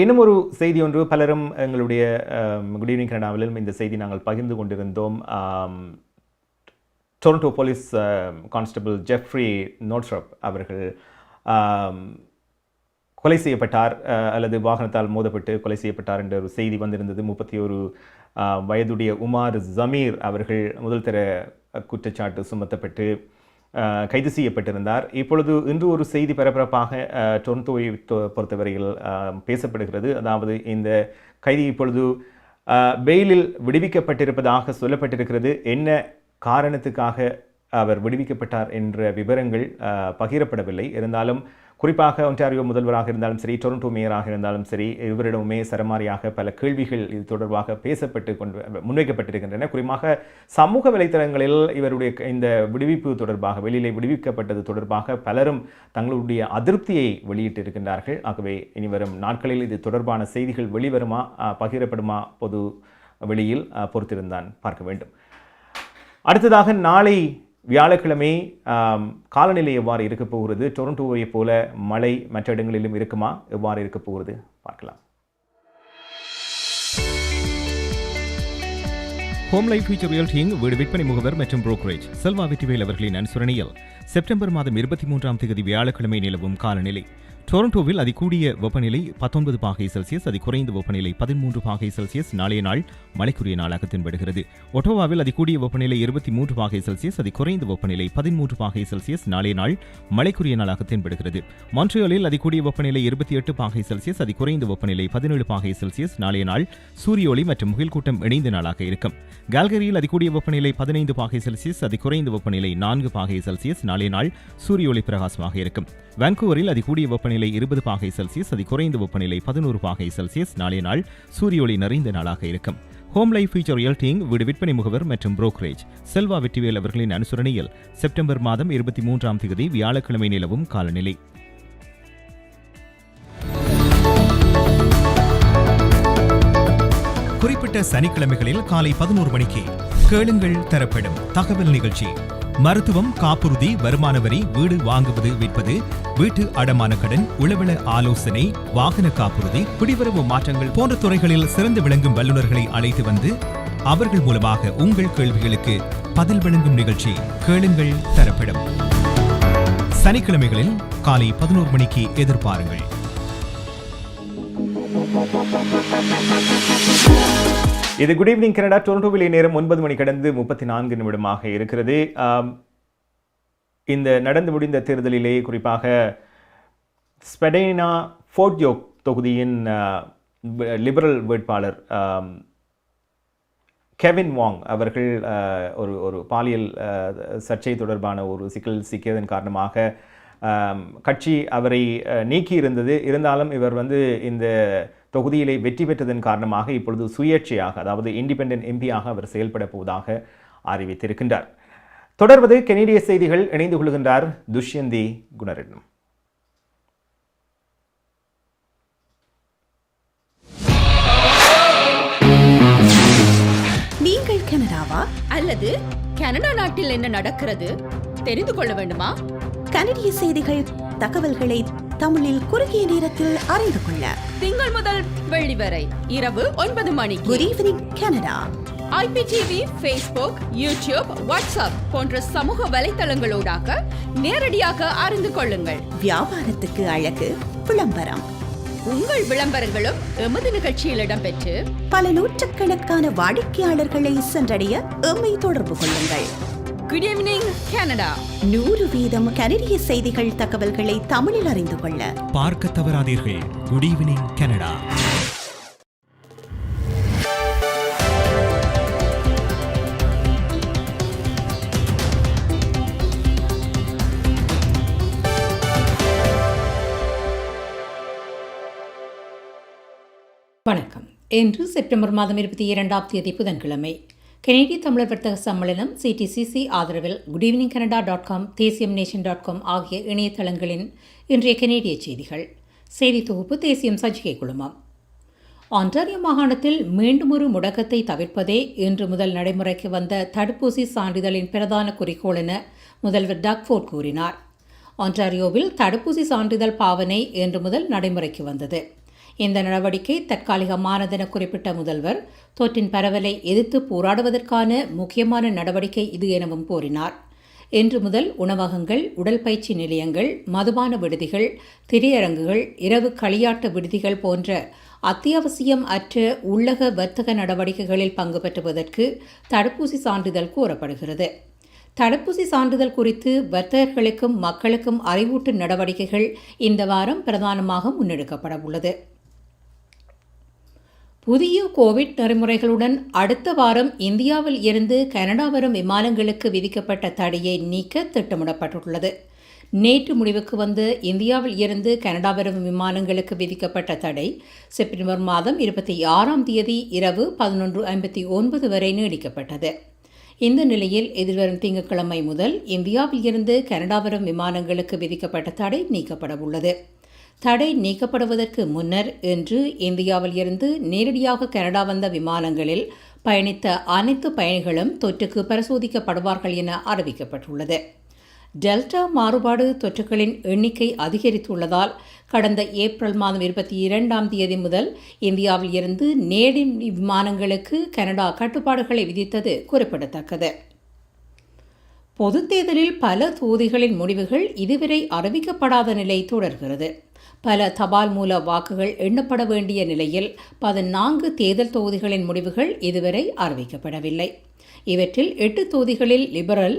இன்னும் ஒரு செய்தி ஒன்று, பலரும் எங்களுடைய குட் ஈவினிங் கனடாவிலும் இந்த செய்தி நாங்கள் பகிர்ந்து கொண்டிருந்தோம். டொரண்டோ போலீஸ் கான்ஸ்டபிள் ஜெஃப்ரி நோட்ரப் அவர்கள் கொலை செய்யப்பட்டார் அல்லது வாகனத்தால் மோதப்பட்டு கொலை செய்யப்பட்டார் என்ற ஒரு செய்தி வந்திருந்தது. 31 வயதுடைய உமார் ஜமீர் அவர்கள் முதல் தர குற்றச்சாட்டு சுமத்தப்பட்டு கைது செய்யப்பட்டிருந்தார். இப்பொழுது இன்று ஒரு செய்தி பரபரப்பாக டொரண்டோவை பொறுத்தவரையில் பேசப்படுகிறது. அதாவது இந்த கைதி இப்பொழுது பெயிலில் விடுவிக்கப்பட்டிருப்பதாக சொல்லப்பட்டிருக்கிறது. என்ன காரணத்துக்காக அவர் விடுவிக்கப்பட்டார் என்ற விவரங்கள் பகிரப்படவில்லை. இருந்தாலும் குறிப்பாக ஒன்டாரியோ முதல்வராக இருந்தாலும் சரி, டொரண்டோ மேயராக இருந்தாலும் சரி, இவரிடமே சரமாரியாக பல கேள்விகள் இது தொடர்பாக பேசப்பட்டு முன்வைக்கப்பட்டிருக்கின்றன. குறிப்பாக சமூக வலைத்தளங்களில் இவருடைய இந்த விடுவிப்பு தொடர்பாக, வெளியிலே விடுவிக்கப்பட்டது தொடர்பாக பலரும் தங்களுடைய அதிருப்தியை வெளியிட்டிருக்கின்றார்கள். ஆகவே இனிவரும் நாட்களில் இது தொடர்பான செய்திகள் வெளிவருமா, பகிரப்படுமா பொது வெளியில் பொறுத்திருந்தான் பார்க்க வேண்டும். அடுத்ததாக நாளை வியாழக்கிழமை காலநிலை எவ்வாறு இருக்க போகிறது, டொரண்டோவை போல மழை மற்ற இடங்களிலும் இருக்குமா, எவ்வாறு இருக்க போகிறது பார்க்கலாம். ஹோம் லைஃப் ஃபியூச்சர் ரியல்டிங் வீடு விற்பனை முகவர் மற்றும் புரோக்கரேஜ் செல்வா வெற்றிவேல் அவர்களின் அனுசரணையில் செப்டம்பர் மாதம் 23ஆம் தேதி வியாழக்கிழமை நிலவும் காலநிலை. டொரண்டோவில் அதிகூடிய வெப்பநிலை 19 பாகை செல்சியஸ், அதிகுறைந்த வெப்பநிலை 13 பாகை செல்சியஸ். நாளைய நாள் மழைக்குரிய நாளாக தென்படுகிறது. ஒட்டோவாவில் அதிகூடிய வெப்பநிலை 23 பாகை செல்சியஸ், அதிகுறைந்த வெப்பநிலை 13 பாகை செல்சியஸ். நாளைய நாள் மழைக்குரிய நாளாக தென்படுகிறது. மான்ட்ரியாலில் அதிகூடிய வெப்பநிலை 28 பாகை செல்சியஸ், அதிகுறைந்த வெப்பநிலை 17 பாகை செல்சியஸ். நாளைய நாள் சூரிய ஒளி மற்றும் முகில் கூட்டம் இணைந்த நாளாக இருக்கும். கால்கரியில் அதிகூடிய வெப்பநிலை 15 பாகை செல்சியஸ், அதிகுறைந்த வெப்பநிலை 4 பாகை செல்சியஸ். நாளைய நாள் சூரிய ஒளி பிரகாசமாக இருக்கும். வான்கூவரில் அதிகூடிய வெப்பநிலை 20 பாகை செல்சியஸ், அதிகுறைந்த வெப்பநிலை 11 பாகை செல்சியஸ். நாளைய நாள் சூரிய ஒளி நிறைந்த நாளாக இருக்கும். ஹோம் லைஃப் ஃபியூச்சர் ரியல்டிங் வீடு விற்பனை முகவர் மற்றும் புரோக்கரேஜ் செல்வா வெற்றிவேல் அவர்களின் அனுசரணையில் செப்டம்பர் மாதம் 23ஆம் தேதி வியாழக்கிழமை நிலவும் காலநிலை. குறிப்பிட்ட சனிக்கிழமைகளில் காலை 11 மணிக்கு கேளுங்கள் தரப்படும் தகவல் நிகழ்ச்சி. மருத்துவம், காப்புறுதி, வருமான வரி, வீடு வாங்குவது விற்பது, வீட்டு அடமான கடன், உளவள ஆலோசனை, வாகன காப்புறுதி, குடிவரவு மாற்றங்கள் போன்ற துறைகளில் சிறந்து விளங்கும் வல்லுநர்களை அழைத்து வந்து அவர்கள் மூலமாக உங்கள் கேள்விகளுக்கு பதில் வழங்கும் நிகழ்ச்சி கேளுங்கள் தரப்படும். சனிக்கிழமைகளில் காலை 11 மணிக்கு எதிர்பாருங்கள். இது குட் ஈவினிங் கனடா. டொரண்டோவிலே நேரம் 9 மணி கடந்து 34 நிமிடமாக இருக்கிறது. இந்த நடந்து முடிந்த தேர்தலிலே குறிப்பாக ஸ்பெடேனா ஃபோர்ட்யோக் தொகுதியின் லிபரல் வேட்பாளர் கெவின் வாங் அவர்கள் ஒரு பாலியல் சர்ச்சை தொடர்பான ஒரு சிக்கல் சிக்கியதன் காரணமாக கட்சி அவரை நீக்கியிருந்தது. இருந்தாலும் இவர் இந்த தொகுதியிலே வெற்றி பெற்றதன் காரணமாக இப்பொழுது சுயேட்சையாக, அதாவது இண்டிபெண்டன்ட் எம்பியாக அவர் செயல்பட போவதாக அறிவித்திருக்கின்றார். தொடர்வது கனேடிய செய்திகள். இணைந்து கொள்கின்றார் துஷ்யந்தி குணரட்னம். நீங்கள் கனடாவா அல்லது கனடா நாட்டில் என்ன நடக்கிறது தெரிந்து கொள்ள வேண்டுமா? கனடிய செய்திகள், தகவல்களை தமிழில் குறுகிய நேரத்தில் அறிந்து கொள்ள திங்கள் முதல் வெள்ளி வரை இரவு 9 மணிக்கு good evening Canada IPTV, Facebook, YouTube, WhatsApp போன்ற சமூக வலைத்தளங்களோடாக நேரடியாக அறிந்து கொள்ளுங்கள். வியாபாரத்துக்கு அழகு விளம்பரம். உங்கள் விளம்பரங்களும் எமது நிகழ்ச்சியில் இடம்பெற்று பல நூற்றுக்கணக்கான வாடிக்கையாளர்களை சென்றடைய எம்மை தொடர்பு கொள்ளுங்கள். Good evening Canada. 100% கனடிய செய்திகள் தகவல்களை தமிழில் அறிந்து கொள்ள பார்க்க தவறாதீர்கள். Good evening Canada. வணக்கம். இன்று செப்டம்பர் மாதம் 22ஆம் தேதி புதன்கிழமை. கனேடிய தமிழர் வர்த்தக சம்மேளனம் CTCC ஆதரவில் goodeveningcanada.com, தேசியம்நேஷன்.com ஆகிய இணையதளங்களின் இன்றைய கனேடிய செய்திகள். செய்தி தொகுப்பு தேசியம் சஞ்சிகை குழுமம். ஆன்டாரியோ மாகாணத்தில் மீண்டும் ஒரு முடக்கத்தை தவிர்ப்பதே இன்று முதல் நடைமுறைக்கு வந்த தடுப்பூசி சான்றிதழின் பிரதான குறிக்கோள் என முதல்வர் டக்ஃபோர்ட் கூறினார். ஆன்டாரியோவில் தடுப்பூசி சான்றிதழ் பாவனை இன்று முதல் நடைமுறைக்கு வந்தது. இந்த நடவடிக்கை தற்காலிகமானதென குறிப்பிட்ட முதல்வர் தொற்றின் பரவலை எதிர்த்து போராடுவதற்கான முக்கியமான நடவடிக்கை இது எனவும் கூறினார். இன்று முதல் உணவகங்கள், உடற்பயிற்சி நிலையங்கள், மதுபான விடுதிகள், திரையரங்குகள், இரவு களியாட்ட விடுதிகள் போன்ற அத்தியாவசியம் அற்ற உள்ளக வர்த்தக நடவடிக்கைகளில் பங்கு பெற்றுவதற்கு தடுப்பூசி சான்றிதழ் கோரப்படுகிறது. தடுப்பூசி சான்றிதழ் குறித்து வர்த்தகர்களுக்கும் மக்களுக்கும் அறிவூட்டும் நடவடிக்கைகள் இந்த வாரம் பிரதானமாக முன்னெடுக்கப்பட உள்ளது. புதிய கோவிட் நெறிமுறைகளுடன் அடுத்த வாரம் இந்தியாவில் இருந்து கனடா வரும் விமானங்களுக்கு விதிக்கப்பட்ட தடையை நீக்க திட்டமிடப்பட்டுள்ளது. நேற்று முடிவுக்கு வந்து இந்தியாவில் இருந்து கனடா வரும் விமானங்களுக்கு விதிக்கப்பட்ட தடை செப்டம்பர் மாதம் 26ஆம் தேதி இரவு 11:59 வரை நீடிக்கப்பட்டது. இந்த நிலையில் எதிர்வரும் திங்கட்கிழமை முதல் இந்தியாவில் இருந்து கனடா வரும் விமானங்களுக்கு விதிக்கப்பட்ட தடை நீக்கப்பட உள்ளது. தடை நீக்கப்படுவதற்கு முன்னர் இன்று இந்தியாவில் இருந்து நேரடியாக கனடா வந்த விமானங்களில் பயணித்த அனைத்து பயணிகளும் தொற்றுக்கு பரிசோதிக்கப்படுவார்கள் என அறிவிக்கப்பட்டுள்ளது. டெல்டா மாறுபாடு தொற்றுகளின் எண்ணிக்கை அதிகரித்துள்ளதால் கடந்த ஏப்ரல் மாதம் 22ஆம் தேதி முதல் இந்தியாவில் இருந்து நேரடி விமானங்களுக்கு கனடா கட்டுப்பாடுகளை விதித்தது குறிப்பிடத்தக்கது. பொதுத் தேர்தலில் பல தொகுதிகளின் முடிவுகள் இதுவரை அறிவிக்கப்படாத நிலை தொடர்கிறது. பல தபால் மூல வாக்குகள் எண்ணப்பட வேண்டிய நிலையில் 14 தேர்தல் தொகுதிகளின் முடிவுகள் இதுவரை அறிவிக்கப்படவில்லை. இவற்றில் 8 தொகுதிகளில் லிபரல்,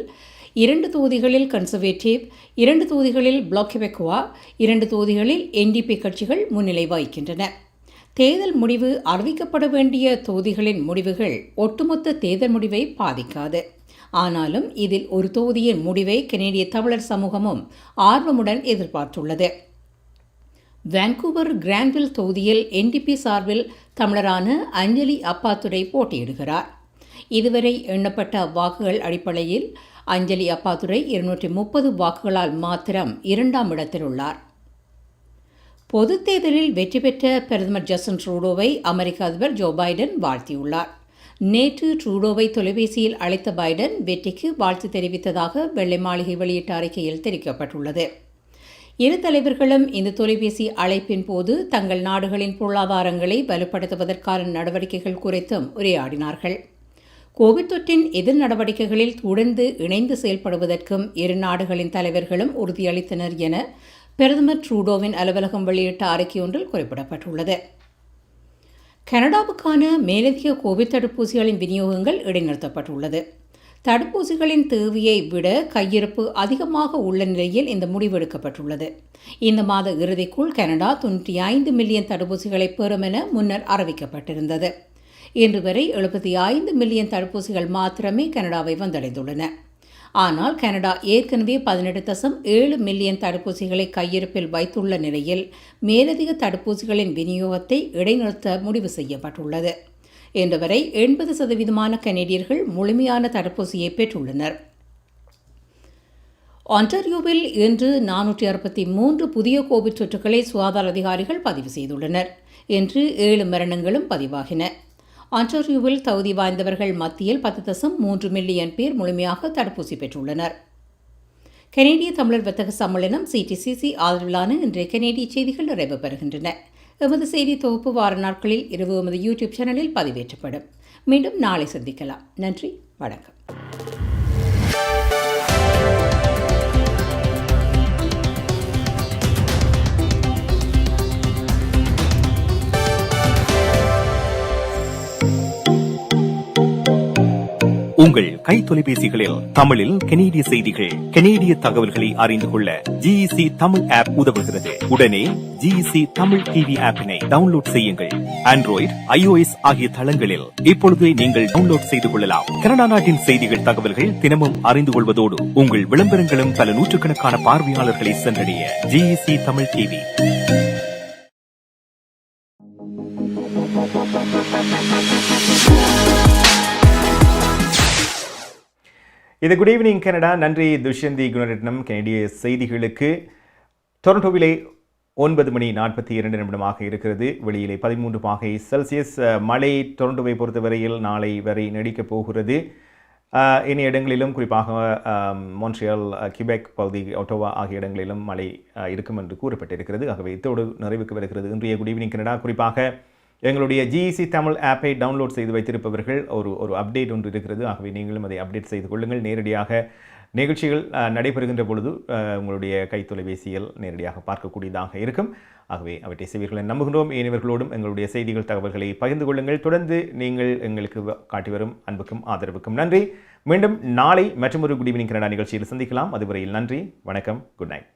2 தொகுதிகளில் கன்சர்வேட்டிவ், 2 தொகுதிகளில் பிளாக் கெபெக்குவா, 2 தொகுதிகளில் NDP கட்சிகள் முன்னிலை வகிக்கின்றன. தேர்தல் முடிவு அறிவிக்கப்பட வேண்டிய தொகுதிகளின் முடிவுகள் ஒட்டுமொத்த தேர்தல் முடிவை பாதிக்காது. ஆனாலும் இதில் ஒரு தொகுதியின் முடிவை கனேடிய தமிழர் சமூகமும் ஆர்வமுடன் எதிர்பார்த்துள்ளது. வான்கூவர் கிரான்வில் தொகுதியில் NDP சார்பில் தமிழரான அஞ்சலி அப்பாத்துரை போட்டியிடுகிறார். இதுவரை எண்ணப்பட்ட வாக்குகள் அடிப்படையில் அஞ்சலி அப்பாத்துரை 230 வாக்குகளால் மாத்திரம் 2ஆம் இடத்தில் உள்ளார். பொதுத் தேர்தலில் வெற்றி பெற்ற பிரதமர் ஜஸ்டின் ட்ரூடோவை அமெரிக்க அதிபர் ஜோ பைடன் வாழ்த்தியுள்ளார். நேற்று ட்ரூடோவை தொலைபேசியில் அழைத்த பைடன் வெற்றிக்கு வாழ்த்து தெரிவித்ததாக வெள்ளை மாளிகை வெளியிட்ட அறிக்கையில் தெரிவிக்கப்பட்டுள்ளது. இரு தலைவர்களும் இந்த தொலைபேசி அழைப்பின் போது தங்கள் நாடுகளின் பொருளாதாரங்களை வலுப்படுத்துவதற்கான நடவடிக்கைகள் குறித்தும் உரையாடினார்கள். கோவிட் தொற்றின் எதிர் நடவடிக்கைகளில் தொடர்ந்து இணைந்து செயல்படுவதற்கும் இரு நாடுகளின் தலைவர்களும் உறுதியளித்தனர் என பிரதமர் ட்ரூடோவின் அலுவலகம் வெளியிட்ட அறிக்கையொன்றில் குறிப்பிடப்பட்டுள்ளது. கனடாவுக்கான மேலதிக கோவிட் தடுப்பூசிகளின் விநியோகங்கள் இடைநிறுத்தப்பட்டுள்ளது. தடுப்பூசிகளின் தேவையை விட கையிருப்பு அதிகமாக உள்ள நிலையில் இந்த முடிவெடுக்கப்பட்டுள்ளது. இந்த மாத இறுதிக்குள் கனடா 95 மில்லியன் தடுப்பூசிகளை பெறும் என முன்னர் அறிவிக்கப்பட்டிருந்தது. இன்று வரை 75 மில்லியன் தடுப்பூசிகள் மாத்திரமே கனடாவை வந்தடைந்துள்ளன. ஆனால் கனடா ஏற்கனவே 18.7 மில்லியன் தடுப்பூசிகளை கையிருப்பில் வைத்துள்ள நிலையில் மேலதிக தடுப்பூசிகளின் விநியோகத்தை இடைநிறுத்த முடிவு செய்யப்பட்டுள்ளது. இன்று வரை 80% கனேடியர்கள் முழுமையான தடுப்பூசியை பெற்றுள்ளனர். ஆன்டாரியோவில் இன்று 463 புதிய கோவிட் தொற்றுகளை சுகாதார அதிகாரிகள் பதிவு செய்துள்ளனர். இன்று 7 மரணங்களும் பதிவாகின. ஆன்டாரியோவில் தகுதி வாய்ந்தவர்கள் மத்தியில் 10.3 மில்லியன் பேர் முழுமையாக தடுப்பூசி பெற்றுள்ளனர். கனேடிய தமிழர் வர்த்தக சம்மேளனம் CTCC ஆதரவிலான இன்றைய கனேடிய செய்திகள் நிறைவு பெறுகின்றன. எமது செய்தி தொகுப்பு வார நாட்களில் இரவு எமது யூடியூப் சேனலில் பதிவேற்றப்படும். மீண்டும் நாளை சந்திக்கலாம். நன்றி, வணக்கம். உங்கள் கை தொலைபேசிகளில் தமிழில் கனேடிய செய்திகள், கனேடிய தகவல்களை அறிந்து கொள்ள ஜிஇசி தமிழ் ஆப் உதவுகிறது. உடனே ஜிஇசி தமிழ் டிவி ஆப்பினை டவுன்லோட் செய்யுங்கள். ஆண்ட்ராய்டு, iOS ஆகிய தளங்களில் இப்பொழுதே நீங்கள் டவுன்லோட் செய்து கொள்ளலாம். கனடா நாட்டின் செய்திகள், தகவல்கள் தினமும் அறிந்து கொள்வதோடு உங்கள் விளம்பரங்களும் பல நூற்றுக்கணக்கான பார்வையாளர்களை சென்றடைய ஜிஇசி தமிழ் டிவி. இது குட் ஈவினிங் கனடா. நன்றி துஷ்யந்தி குணரட்னம். கனடிய செய்திகளுக்கு டொரண்டோவிலே 9:42 இருக்கிறது. வெளியிலே 13 பாகை செல்சியஸ். மழை டொரண்டோவை பொறுத்தவரையில் நாளை வரை நீடிக்கப் போகிறது. இனிய இடங்களிலும் குறிப்பாக மொன்ட்ரியல், கியூபெக் பகுதி, ஒட்டோவா ஆகிய இடங்களிலும் மழை இருக்கும் என்று கூறப்பட்டிருக்கிறது. ஆகவே இதோடு நிறைவுக்கு வருகிறது இன்றைய குட் ஈவினிங் கனடா. குறிப்பாக எங்களுடைய ஜிஇசி தமிழ் ஆப்பை டவுன்லோட் செய்து வைத்திருப்பவர்கள் ஒரு அப்டேட் ஒன்று இருக்கிறது. ஆகவே நீங்களும் அதை அப்டேட் செய்து கொள்ளுங்கள். நேரடியாக நிகழ்ச்சிகள் நடைபெறுகின்ற பொழுது உங்களுடைய கைத்தொலைபேசியில் நேரடியாக பார்க்கக்கூடியதாக இருக்கும். ஆகவே அவற்றை செய்வீர்கள் நம்புகின்றோம். ஏனையவர்களோடும் எங்களுடைய செய்திகள், தகவல்களை பகிர்ந்து கொள்ளுங்கள். தொடர்ந்து நீங்கள் எங்களுக்கு காட்டி வரும் அன்புக்கும் ஆதரவுக்கும் நன்றி. மீண்டும் நாளை மற்றொரு குட் ஈவினிங் கனடா நிகழ்ச்சியில் சந்திக்கலாம். அதுவரையில் நன்றி, வணக்கம், குட் நைட்.